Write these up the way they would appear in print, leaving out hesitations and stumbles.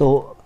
तो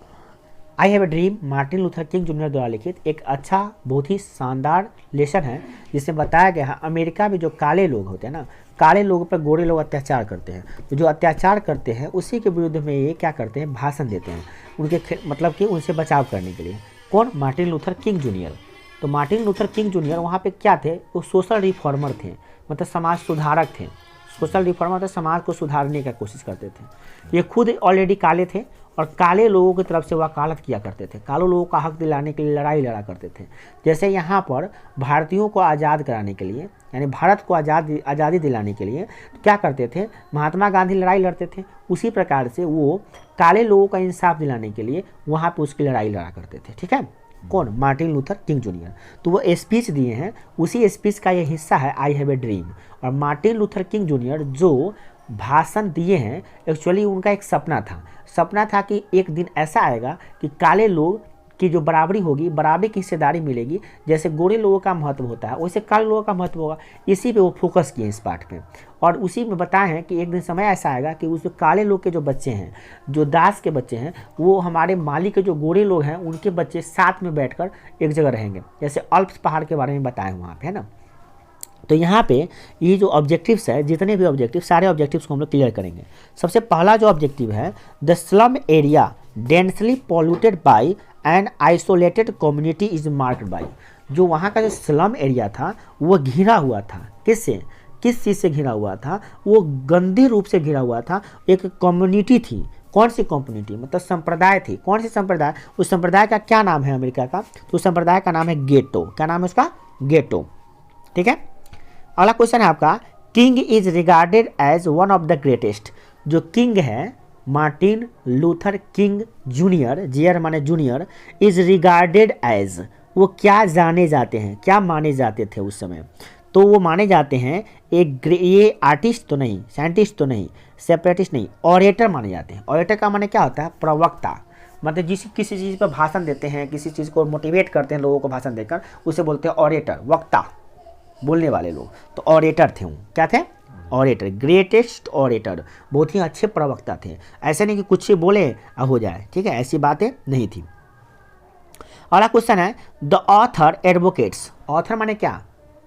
आई have a dream Martin Luther King junior द्वारा लिखित एक अच्छा बहुत ही शानदार लेसन है, जिसमें बताया गया है अमेरिका में जो काले लोग होते हैं ना, काले लोगों पर गोरे लोग अत्याचार करते हैं, तो जो अत्याचार करते हैं उसी के विरुद्ध में ये क्या करते हैं, भाषण देते हैं उनके मतलब कि उनसे बचाव करने के लिए। कौन? Martin Luther King junior. तो मार्टिन लूथर किंग जूनियर वहाँ पे क्या थे, वो सोशल रिफॉर्मर थे, मतलब समाज सुधारक थे। सोशल रिफॉर्मर थे, समाज को सुधारने की कोशिश करते थे। ये खुद ऑलरेडी काले थे और काले लोगों की तरफ से वकालत किया करते थे, काले लोगों का हक दिलाने के लिए लड़ाई लड़ा करते थे। जैसे यहाँ पर भारतीयों को आज़ाद कराने के लिए, यानी भारत को आज़ादी दिलाने के लिए क्या करते थे, महात्मा गांधी लड़ाई लड़ते थे, उसी प्रकार से वो काले लोगों का इंसाफ दिलाने के लिए वहाँ पर उसकी लड़ाई लड़ा करते थे। ठीक है, कौन? Martin Luther King junior. तो वो स्पीच दिए हैं, उसी स्पीच का ये हिस्सा है आई हैव ए ड्रीम। और मार्टिन लूथर किंग जूनियर जो भाषण दिए हैं, एक्चुअली उनका एक सपना था कि एक दिन ऐसा आएगा कि काले लोग की जो बराबरी होगी, बराबरी की हिस्सेदारी मिलेगी, जैसे गोरे लोगों का महत्व होता है वैसे काले लोगों का महत्व होगा। इसी पे वो फोकस किए इस पाठ पे, और उसी में बताए हैं कि एक दिन समय ऐसा आएगा कि उस काले लोग के जो बच्चे हैं, जो दास के बच्चे हैं, वो हमारे मालिक के जो गोरे लोग हैं उनके बच्चे साथ में बैठकर एक जगह रहेंगे, जैसे अल्प्स पहाड़ के बारे में बताए वहाँ पे, है ना। तो यहाँ पे ये जो ऑब्जेक्टिव्स है, जितने भी ऑब्जेक्टिव, सारे ऑब्जेक्टिव्स को हम लोग क्लियर करेंगे। सबसे पहला जो ऑब्जेक्टिव है, the slum area densely polluted by an isolated community is marked by. जो वहाँ का जो स्लम एरिया था वो घिरा हुआ था, किससे? किस चीज़ से घिरा हुआ था? वो गंदे रूप से घिरा हुआ था। एक कम्युनिटी थी, कौन सी कम्युनिटी? मतलब संप्रदाय थी। कौन सी संप्रदाय? उस संप्रदाय का क्या नाम है अमेरिका का? तो उस संप्रदाय का नाम है गेटो। क्या नाम है उसका? गेटो। ठीक है, अगला क्वेश्चन है आपका, king is regarded as one of the greatest. जो किंग है Martin Luther King Junior, GR माने जूनियर, इज रिगार्डेड एज, वो क्या जाने जाते हैं, क्या माने जाते थे उस समय? तो वो माने जाते हैं ये आर्टिस्ट तो नहीं, साइंटिस्ट तो नहीं, सेपरेटिस्ट नहीं, ऑरेटर माने जाते हैं। ऑरेटर का माने क्या होता है? प्रवक्ता। मतलब किसी चीज़ पर भाषण देते हैं, किसी चीज़ को मोटिवेट करते हैं लोगों को भाषण देकर, उसे बोलते हैं ऑरेटर, वक्ता, बोलने वाले लोग। तो ऑरेटर थे वो, क्या थे? ऑरेटर, ग्रेटेस्ट ऑरेटर, बहुत ही अच्छे प्रवक्ता थे। ऐसे नहीं कि कुछ ही बोले हो जाए, ठीक है, ऐसी बातें नहीं थी। अगला क्वेश्चन है, द ऑथर एडवोकेट्स। ऑथर माने क्या?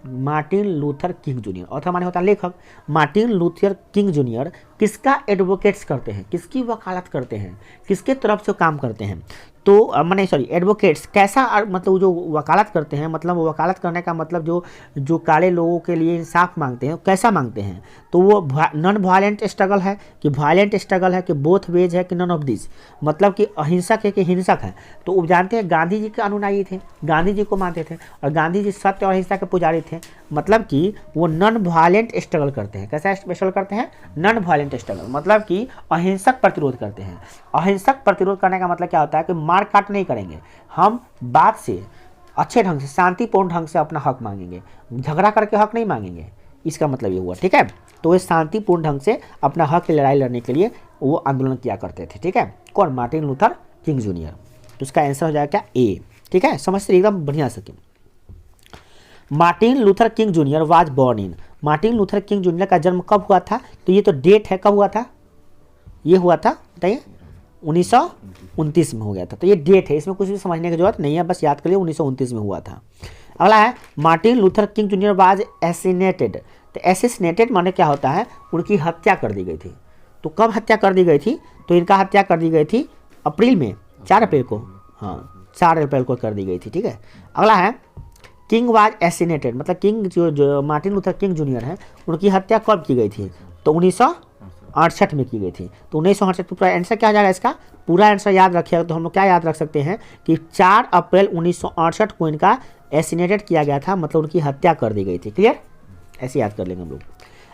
Martin Luther King junior. Author माने होता है लेखक। मार्टिन लूथर किंग जूनियर किसका एडवोकेट्स करते हैं, किसकी वकालत करते हैं, किसके तरफ से काम करते हैं? तो मैंने एडवोकेट्स कैसा, मतलब जो वकालत करते हैं, मतलब वो वकालत करने का मतलब जो काले लोगों के लिए इंसाफ मांगते हैं, कैसा मांगते हैं? तो वो नॉन वायलेंट स्ट्रगल है कि वायलेंट स्ट्रगल है कि बोथ वेज है कि नॉन ऑफ दिस, मतलब कि अहिंसक है कि हिंसक है? तो वो जानते हैं गांधी जी के अनुयायी थे, गांधी जी को मानते थे, और गांधी जी सत्य और अहिंसा के पुजारी थे, मतलब कि वो नॉन वायलेंट स्ट्रगल करते हैं। कैसा स्ट्रगल करते हैं? नॉन वायलेंट स्ट्रगल, मतलब कि अहिंसक प्रतिरोध करते हैं। अहिंसक प्रतिरोध करने का मतलब क्या होता है कि मार काट नहीं करेंगे, हम बात से अच्छे ढंग से, शांतिपूर्ण ढंग से अपना हक मांगेंगे, झगड़ा करके हक नहीं मांगेंगे, इसका मतलब ये हुआ। ठीक है, तो वे शांतिपूर्ण ढंग से अपना हक की लड़ाई लड़ने के लिए वो आंदोलन किया करते थे। ठीक है, कौन? Martin Luther King junior. तो इसका आंसर हो जाएगा क्या? ए। ठीक है, समझते एकदम बढ़िया सके। Martin Luther King Junior was born in. Martin Luther King junior का जन्म कब हुआ था? तो ये तो डेट है, कब हुआ था? ये हुआ था, बताइए, 1929 में हो गया था। तो ये डेट है, इसमें कुछ भी समझने की जरूरत नहीं है, बस याद करिए 1929 में हुआ था। अगला है, Martin Luther King Junior was assassinated. तो एसिनेटेड माने क्या होता है? उनकी हत्या कर दी गई थी। तो कब हत्या कर दी गई थी? तो इनका हत्या कर दी गई थी अप्रैल में, 4 अप्रैल को, हाँ 4 अप्रैल को कर दी गई थी। ठीक है, अगला है, किंग वाज एसिनेटेड, मतलब किंग जो मार्टिन लूथर किंग जूनियर है, उनकी हत्या कब की गई थी? तो 1968 में की गई थी। तो 1968 पूरा आंसर क्या आ जाएगा इसका? पूरा आंसर याद रखिएगा तो हम लोग क्या याद रख सकते हैं कि 4 अप्रैल 1968 को इनका एसिनेटेड किया गया था, मतलब उनकी हत्या कर दी गई थी। क्लियर? ऐसे याद कर लेंगे हम लोग।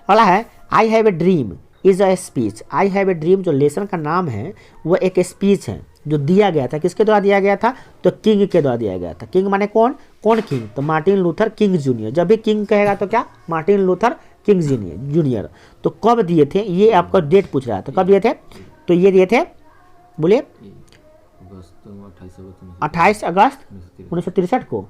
अगला है, आई have a dream is a speech. I have a dream जो लेसन का नाम है वो एक स्पीच है जो दिया गया था। किसके द्वारा दिया गया था? तो किंग के द्वारा दिया गया था। किंग माने कौन? कौन किंग? तो मार्टिन लूथर किंग जूनियर। जब भी किंग कहेगा तो क्या? Martin Luther King junior. तो कब दिए थे? ये आपका डेट पूछ रहा है, तो कब दिए थे? तो ये दिए थे, बोलिए, 28 अगस्त 1963 को।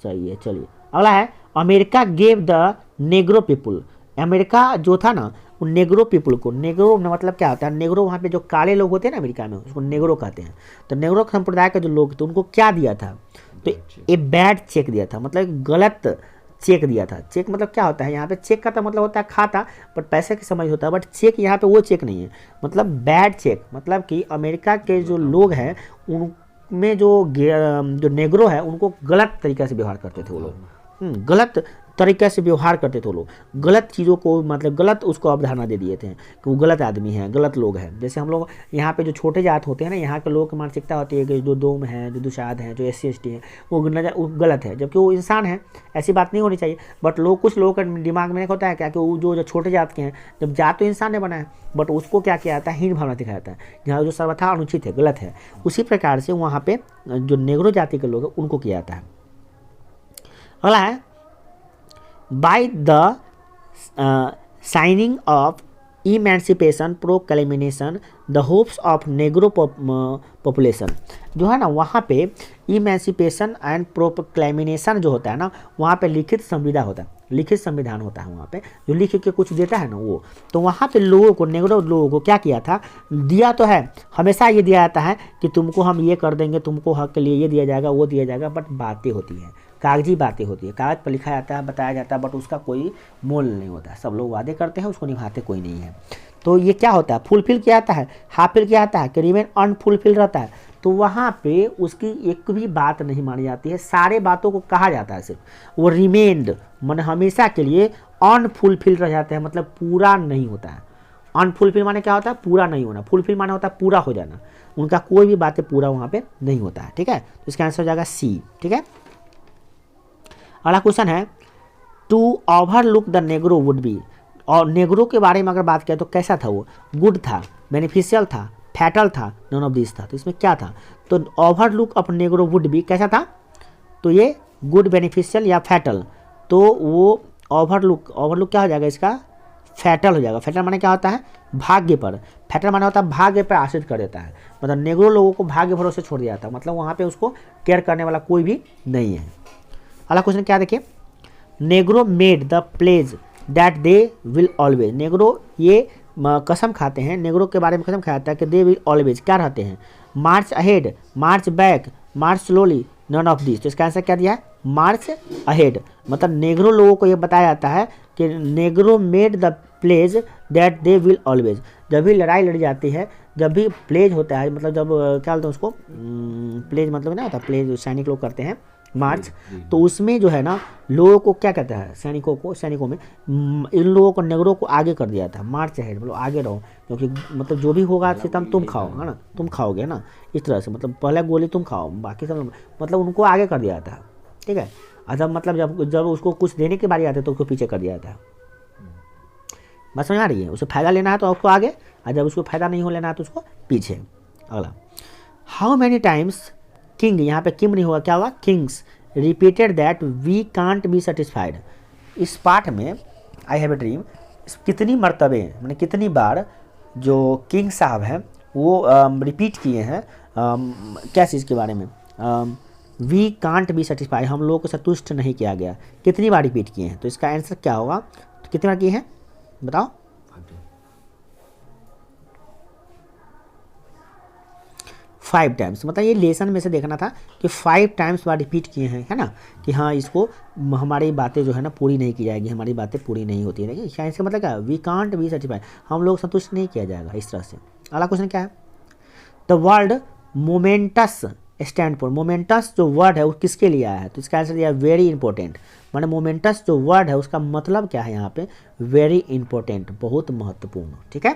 सही है, चलिए। अगला है, America gave the Negro people. America जो था ना, नेग्रो पीपल को, नेग्रो मतलब क्या होता है, नेग्रो वहाँ पे जो काले लोग होते हैं ना अमेरिका में, उसको नेग्रो कहते हैं। तो नेग्रो संप्रदाय के जो लोग थे उनको क्या दिया था, तो ये बैड चेक दिया था, मतलब गलत चेक दिया था। चेक मतलब क्या होता है, यहाँ पे चेक का तो मतलब होता है खाता, बट पैसे की समझ होता है, बट चेक यहाँ पे वो चेक नहीं है, मतलब बैड चेक, मतलब कि अमेरिका के जो लोग हैं उनमें जो नेग्रो है उनको गलत तरीके से व्यवहार करते थे वो लोग, गलत तरीके से व्यवहार करते थे वो लोग, गलत चीज़ों को मतलब गलत उसको अवधारणा दे दिए थे कि वो गलत आदमी हैं, गलत लोग हैं। जैसे हम लोग यहाँ पे जो छोटे जात होते हैं ना, यहाँ के लोगों की मानसिकता होती है कि जो डोम हैं, जो दुशाद हैं, जो SC ST हैं, वो गलत है, जबकि वो इंसान है, ऐसी बात नहीं होनी चाहिए। बट कुछ लोगों के दिमाग में होता है क्या कि वो जो छोटे जात के हैं, जब जात तो इंसान ने बनाया बट उसको क्या किया जाता है, हीन भावना दिखाया जाता है, जहाँ जो सर्वथा अनुचित है, गलत है। उसी प्रकार से वहाँ पे जो नेग्रो जाति के लोग हैं उनको किया जाता है। अगला है by the signing of emancipation proclamation the hopes of negro population, जो है ना वहाँ पे इमेंसिपेशन एंड प्रोक्लेमिनेशन जो होता है ना, वहाँ पे लिखित संविदा होता है, लिखित संविधान होता है वहाँ पे, जो लिख के कुछ देता है ना वो। तो वहाँ पे लोगों को, नेग्रो लोगों को क्या किया था, दिया तो है, हमेशा ये दिया जाता है कि तुमको हम ये कर देंगे, तुमको हक के लिए ये दिया जाएगा, वो दिया जाएगा, बट बातें होती हैं, कागजी बातें होती है, कागज पर लिखा जाता है, बताया जाता है, बट उसका कोई मोल नहीं होता। सब लोग वादे करते हैं, उसको निभाते कोई नहीं है। तो ये क्या होता है, फुलफिल किया जाता है, हाफिल किया जाता है कि रिमेन अनफुलफिल रहता है। तो वहाँ पे उसकी एक भी बात नहीं मानी जाती है, सारे बातों को कहा जाता है, सिर्फ वो रिमेन्ड मन हमेशा के लिए अनफुलफिल रह जाते हैं, मतलब पूरा नहीं होता है। अनफुलफिल माने क्या होता है, पूरा नहीं होना, फुलफिल माने होता है पूरा हो जाना, उनका कोई भी बातें पूरा वहाँ पे नहीं होता है। ठीक है, तो इसका आंसर हो जाएगा C। ठीक है, अगला क्वेश्चन है to overlook the Negro would be, और नेग्रो के बारे में अगर बात करें तो कैसा था वो, गुड था, बेनिफिशियल था, फैटल था, नन ऑफ दिस था। तो इसमें क्या था, तो overlook of Negro would B कैसा था, तो ये गुड, बेनिफिशियल या फैटल, तो वो ओवरलुक क्या हो जाएगा इसका, फैटल हो जाएगा। फैटल माने क्या होता है, भाग्य पर, फैटल माने होता है भाग्य पर आश्रित कर देता है, मतलब नेग्रो लोगों को भाग्य भरोसे छोड़ दिया था, मतलब वहाँ पे उसको केयर करने वाला कोई भी नहीं है। अगला क्वेश्चन क्या देखिए, Negro made the pledge that they will always, Negro ये कसम खाते हैं, नेग्रो के बारे में कसम खाया जाता है कि दे विल ऑलवेज क्या रहते हैं, march ahead, march back, march slowly, none of this. तो इसका आंसर क्या दिया है, मार्च अहेड, मतलब नेग्रो लोगों को ये बताया जाता है कि Negro made the pledge that they will always, जब भी लड़ाई लड़ी जाती है, जब भी प्लेज होता है, मतलब जब क्या बोलते हैं उसको, प्लेज मतलब ना होता है, प्लेज सैनिक लोग करते हैं मार्च, तो उसमें जो है ना लोगों को क्या कहता है, सैनिकों में इन लोगों को, नेग्रो को आगे कर दिया था, मार्च अहेड मतलब आगे रहो, क्योंकि मतलब जो भी होगा सितम तुम खाओ, है ना, तुम खाओगे ना, इस तरह से, मतलब पहले गोली तुम खाओ, बाकी सब मतलब उनको आगे कर दिया था। ठीक है, जब मतलब जब उसको कुछ देने की बारी आती है तो उसको पीछे कर दिया था। बात समझ आ रही है, उसे फ़ायदा लेना है तो उसको आगे, और जब उसको फ़ायदा नहीं हो लेना है तो उसको पीछे। अगला, हाउ मैनी टाइम्स किंग, यहाँ पे किंग नहीं होगा, क्या होगा, kings repeated that we can't be satisfied. इस पाठ में आई हैव ए ड्रीम कितनी मरतबे, मैंने कितनी बार जो किंग साहब हैं वो रिपीट किए हैं क्या चीज़ के बारे में, वी कांट बी सेटिस्फाइड, हम लोगों को संतुष्ट नहीं किया गया, कितनी बार रिपीट किए हैं। तो इसका आंसर क्या होगा, तो कितनी बार किए हैं बताओ, 5 टाइम्स, मतलब ये लेसन में से देखना था कि 5 टाइम्स बार रिपीट किए हैं, है ना, कि हाँ इसको हमारी बातें जो है ना पूरी नहीं की जाएगी, हमारी बातें पूरी नहीं होती है। क्या इसका मतलब क्या, वी कांट बी सेटिस्फाइड, हम लोग संतुष्ट नहीं किया जाएगा, इस तरह से। अगला क्वेश्चन क्या है, the word moments stand for, moments जो वर्ड है वो किसके लिए आया है, तो इसका आंसर दिया वेरी इंपॉर्टेंट, माने मोमेंटस जो वर्ड है उसका मतलब क्या है यहाँ पे, वेरी इंपॉर्टेंट, बहुत महत्वपूर्ण। ठीक है,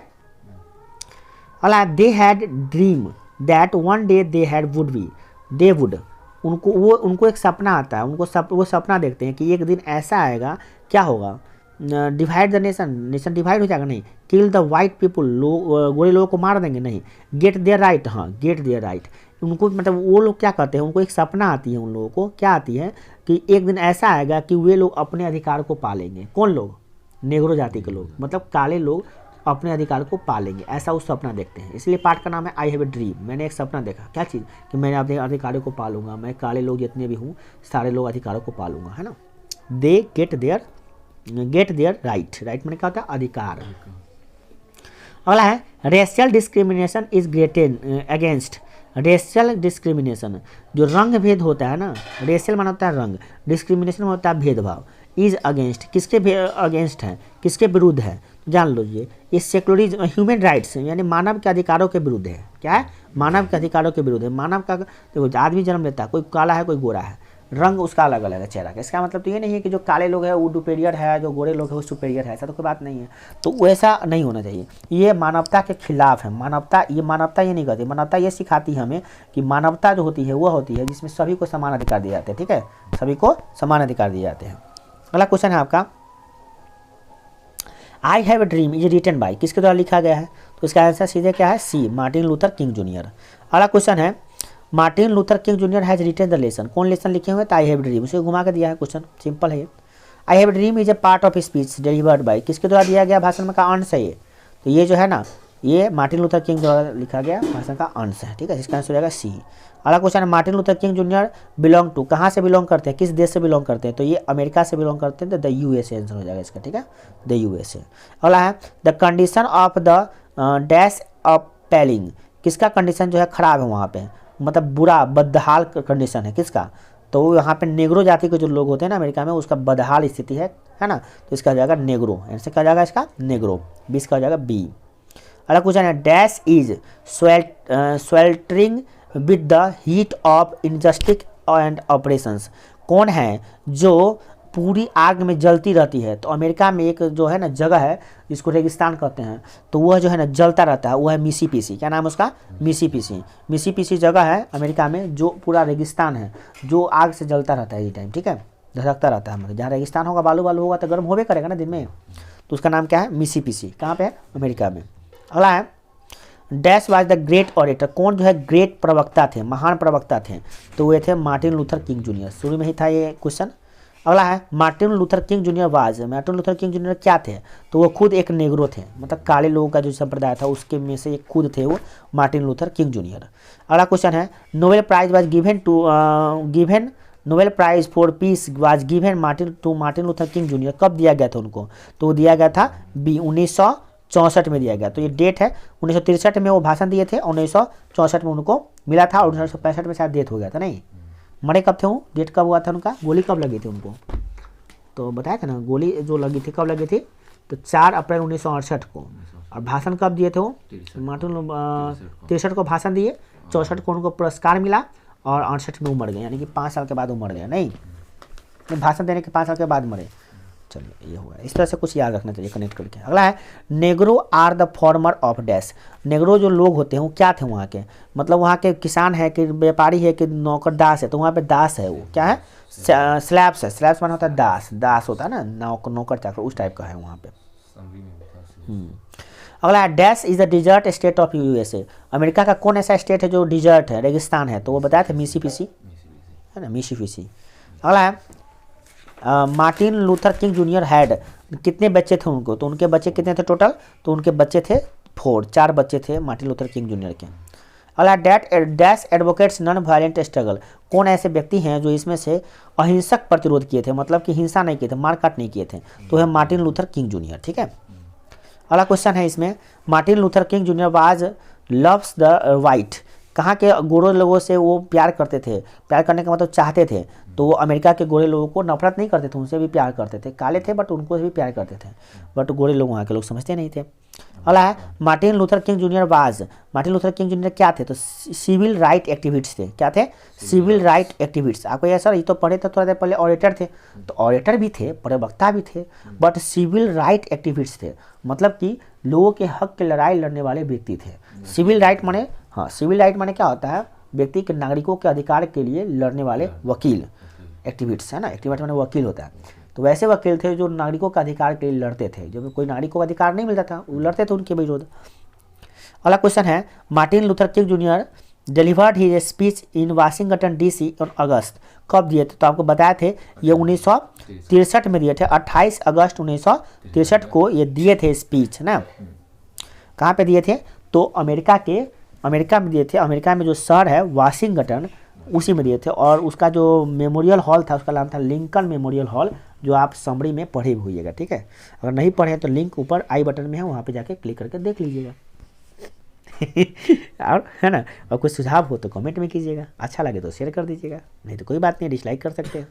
अगला, they had dream that one day they had would be, they would, उनको एक सपना आता है, वो सपना देखते हैं कि एक दिन ऐसा आएगा, क्या होगा, डिवाइड द नेशन डिवाइड हो जाएगा, नहीं, किल द वाइट पीपुल, गोरे लोगों को मार देंगे, नहीं, गेट देयर राइट, हाँ गेट देयर राइट, उनको मतलब वो लोग क्या करते हैं, उनको एक सपना आती है, उन लोगों को क्या आती है कि एक दिन ऐसा आएगा कि वे लोग अपने अधिकार को पालेंगे। कौन लोग, नेग्रो जाति के लोग, मतलब काले लोग अपने अधिकार को पालेंगे, ऐसा उस सपना देखते हैं। इसलिए पाठ का नाम है आई हैव ए ड्रीम, मैंने एक सपना देखा, क्या चीज़, कि मैंने अपने अधिकारों को पालूंगा, मैं काले लोग जितने भी हूँ सारे लोग अधिकारों को पालूंगा, है ना। They get there right, right मैंने क्या होता है, अधिकार, अगला है racial discrimination is grated against. Racial discrimination जो रंग भेद होता है ना, रेशियल माना होता है रंग, डिस्क्रिमिनेशन में होता है भेदभाव, इज अगेंस्ट किसके अगेंस्ट है, किसके विरुद्ध है, जान लीजिए ये सेक्युलरिज्म ह्यूमन राइट्स यानी मानव के अधिकारों के विरुद्ध है। क्या है, मानव के अधिकारों के विरुद्ध है। मानव का देखो आदमी जन्म लेता है, कोई काला है कोई गोरा है, रंग उसका अलग अलग है चेहरा का। इसका मतलब तो ये नहीं है कि जो काले लोग हैं वो सुपीरियर है, जो गोरे लोग हैं वो सुपीरियर है, ऐसा तो कोई बात नहीं है। तो वैसा नहीं होना चाहिए, ये मानवता के खिलाफ है। मानवता ये नहीं कहती, मानवता ये सिखाती है हमें कि मानवता जो होती है वो होती है जिसमें सभी को समान अधिकार दिए जाते हैं। ठीक है, सभी को समान अधिकार दिए जाते हैं। अगला क्वेश्चन है आपका, I have a dream is written by, किसके द्वारा लिखा गया है? तो इसका आंसर सीधे क्या है, C, Martin Luther King Junior. अगला क्वेश्चन है, Martin Luther King Junior has written the lesson, कौन लेसन लिखे हुए? आई हैव ड्रीम, उसे घुमा के दिया है क्वेश्चन, सिंपल है। I have dream is a part of speech delivered by, किसके द्वारा दिया गया भाषण में का अंश है ये? तो ये जो है ना, ये मार्टिन लूथर किंग द्वारा लिखा गया भाषण का अंश है। ठीक है, इसका आंसर हो जाएगा सी। अगला क्वेश्चन है, Martin Luther King Junior belong to, कहाँ से बिलोंग करते हैं, किस देश से बिलोंग करते हैं? तो ये अमेरिका से बिलोंग करते हैं, तो द यूएसए आंसर हो जाएगा इसका। ठीक है, द यूएसए। अगला है, the condition of the dash of peeling, किसका कंडीशन जो है खराब है वहाँ पे, मतलब बुरा बदहाल कंडीशन है किसका? तो यहाँ पे नेग्रो जाति के जो लोग होते हैं ना अमेरिका में, उसका बदहाल स्थिति है ना, तो इसका हो जाएगा नेग्रो, आंसर क्या हो जाएगा इसका? नेग्रो। 20 का हो जाएगा बी। अगला क्वेश्चन है, dash is sweltering with the heat of injustice and operations, कौन है जो पूरी आग में जलती रहती है? तो अमेरिका में एक जो है ना जगह है जिसको रेगिस्तान कहते हैं, तो वह जो है ना जलता रहता है, वह है मिसिसिपी। क्या नाम है उसका? मिसिसिपी। मिसिसिपी जगह है अमेरिका में जो पूरा रेगिस्तान है, जो आग से जलता रहता है ये टाइम। ठीक है, धड़कता रहता है, मतलब जहाँ रेगिस्तान होगा, बालू बालू होगा तो गर्म होबे करेगा ना दिन में, तो उसका नाम क्या है? मिसिसिपी। कहाँ पे है? अमेरिका में। अगला है, dash was the great orator, कौन जो है ग्रेट प्रवक्ता थे, महान प्रवक्ता थे? तो वे थे मार्टिन लूथर किंग जूनियर, शुरू में ही था ये क्वेश्चन। अगला है, Martin Luther King Junior was, Martin Luther King Junior क्या थे? तो वो खुद एक नेग्रो थे, मतलब काले लोगों का जो संप्रदाय था उसके में से एक खुद थे वो मार्टिन लूथर किंग जूनियर। अगला क्वेश्चन है, Nobel prize was given Nobel prize for peace was given Martin Luther King Junior, कब दिया गया था उनको? तो दिया गया था बी, 1964 में दिया गया। तो ये डेट है, 1963 में वो भाषण दिए थे, 1964 में उनको मिला था, और 1965 में शायद डेथ हो गया था। नहीं, मरे कब थे वो? डेट कब हुआ था उनका? गोली कब लगी थी उनको? तो बताया था ना, गोली जो लगी थी कब लगी थी? तो 4 अप्रैल 1968 को। और भाषण कब दिए थे वो? मार्टिन 63 को भाषण दिए, 64 को उनको पुरस्कार मिला, और 68 में वो मर गए, यानी कि 5 साल के बाद वो मर गए। नहीं, भाषण देने के 5 साल के बाद मरे। चलिए, ये हुआ, इस तरह से कुछ याद रखना चाहिए कनेक्ट करके। अगला है, Negro are the former of dash, Negro जो लोग होते हैं वो क्या थे वहाँ के? मतलब वहाँ के किसान है कि व्यापारी है कि नौकर दास है? तो वहाँ पे दास है, वो क्या है? स्लैब्स है। स्लैब्स माना होता है दास, दास होता है ना, नौकर चाकर, उस टाइप का है वहाँ पे। अगला है, dash is the dessert state of USA, America का कौन ऐसा स्टेट है जो डिजर्ट है, रेगिस्तान है? तो वो बताया था मिसिसिपी है ना, मिसिसिपी। अगला है, Martin Luther King junior had, कितने बच्चे थे उनको? तो उनके बच्चे कितने थे टोटल? तो उनके बच्चे थे 4 बच्चे थे मार्टिन लूथर किंग जूनियर के। अगला, dash advocates non violent struggle, कौन ऐसे व्यक्ति हैं जो इसमें से अहिंसक प्रतिरोध किए थे, मतलब कि हिंसा नहीं किए थे, मारकाट नहीं किए थे? तो है मार्टिन लूथर किंग जूनियर। ठीक है, अगला क्वेश्चन है इसमें, Martin Luther King Junior was loves the white, कहाँ के गोरे लोगों से वो प्यार करते थे? प्यार करने का मतलब चाहते थे, तो वो अमेरिका के गोरे लोगों को नफरत नहीं करते थे, उनसे भी प्यार करते थे। काले थे बट उनको भी प्यार करते थे, बट गोरे लोग वहाँ के लोग समझते नहीं थे। अगला है, Martin Luther King Junior was, Martin Luther King Junior क्या थे? तो सिविल राइट एक्टिविस्ट थे। क्या थे? Civil right activist. आपको ये सर ये तो पढ़े थे थोड़ा देर पहले, ऑडिटर थे, तो ऑडिटर भी थे, प्रवक्ता भी थे, बट सिविल राइट एक्टिविस्ट थे, मतलब कि लोगों के हक की लड़ाई लड़ने वाले व्यक्ति थे। सिविल राइट माने, हाँ, सिविल राइट माने क्या होता है? व्यक्ति के नागरिकों के अधिकार के लिए लड़ने वाले वकील, एक्टिविस्ट है ना, एक्टिविस्ट माने वकील होता है। तो वैसे वकील थे जो नागरिकों का अधिकार के लिए लड़ते थे, जब कोई नागरिकों का अधिकार नहीं मिलता था वो लड़ते थे उनके विरोध। अगला क्वेश्चन है, Martin Luther King junior delivered his speech in Washington DC on August, कब दिए थे? तो आपको बताए थे ये 1963 में दिए थे, 28 अगस्त 1963 को ये दिए थे स्पीच, है ना। कहाँ पे दिए थे? तो अमेरिका में दिए थे। अमेरिका में जो शहर है वाशिंगटन, उसी में दिए थे। और उसका जो मेमोरियल हॉल था उसका नाम था लिंकन मेमोरियल हॉल, जो आप समरी में पढ़े भी होइएगा, ठीक है। अगर नहीं पढ़े तो लिंक ऊपर आई बटन में है, वहाँ पे जाके क्लिक करके देख लीजिएगा। और है ना, और कोई सुझाव हो तो कमेंट में कीजिएगा, अच्छा लगे तो शेयर कर दीजिएगा, नहीं तो कोई बात नहीं, डिसलाइक कर सकते हैं।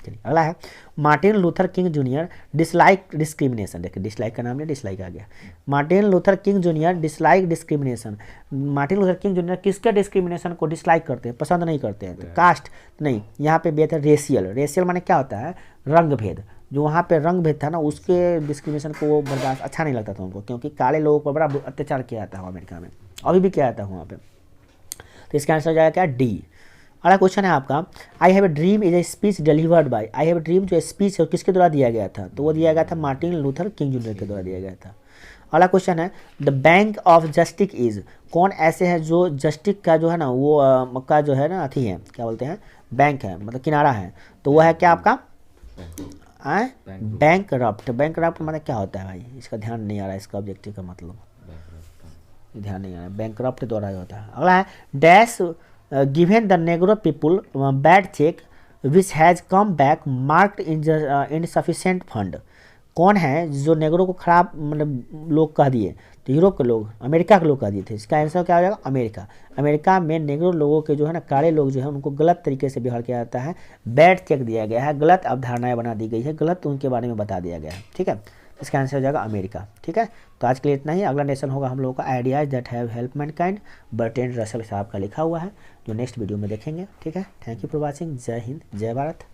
चलिए अगला है Martin Luther King junior dislike discrimination. देखिए डिसलाइक का नाम नहीं, डिसलाइक आ गया। Martin Luther King junior dislike discrimination. Martin Luther King junior किसके डिस्क्रिमिनेशन को डिसलाइक करते हैं, पसंद नहीं करते हैं? तो कास्ट नहीं, यहाँ पे भेद है रेशियल। रेशियल माने क्या होता है? रंग भेद। जो वहाँ पे रंग भेद था ना, उसके डिस्क्रिमिनेशन को वो बर्दाश्त अच्छा नहीं लगता था उनको, क्योंकि काले लोगों पर बड़ा अत्याचार किया जाता है अमेरिका में, अभी भी किया जाता है वहाँ पे। तो इसका आंसर हो जाएगा क्या? डी। अगला क्वेश्चन है आपका, I have a dream is a speech delivered by. I have a dream जो स्पीच है किसके द्वारा दिया गया था? तो वो दिया गया था मार्टिन लूथर किंग जूनियर के द्वारा दिया गया था। अगला क्वेश्चन है, the bank of justice is. कौन ऐसे है जो जस्टिस का जो है ना वो का जो है ना अथी है, क्या बोलते हैं, बैंक है, मतलब किनारा है। तो वो है क्या आपका? बैंक रप्ट। बैंक रप्ट मतलब क्या होता है भाई? इसका ध्यान नहीं आ रहा है, इसका ऑब्जेक्टिव का मतलब ध्यान नहीं आ रहा है। बैंक रप्ट द्वारा होता है। अगला है, dash given the Negro people bad check which has come back marked insufficient fund. कौन है जो नेग्रो को खराब मतलब लोग कह दिए? तो यूरोप के लोग, अमेरिका के लोग कह दिए थे। इसका आंसर क्या हो जाएगा? अमेरिका। अमेरिका में नेग्रो लोगों के जो है ना, काले लोग जो है उनको गलत तरीके से व्यवहार किया जाता है, बैड चेक दिया गया है, गलत अवधारणाएं बना दी गई है, गलत उनके बारे में बता दिया गया है, ठीक है। इसका आंसर हो जाएगा अमेरिका, ठीक है। तो आज के लिए इतना ही। अगला लेसन होगा हम लोगों का ideas that have help Mankind, Bertrand Russell साहब का लिखा हुआ है, जो नेक्स्ट वीडियो में देखेंगे, ठीक है। Thank you for watching. जय हिंद, जय भारत।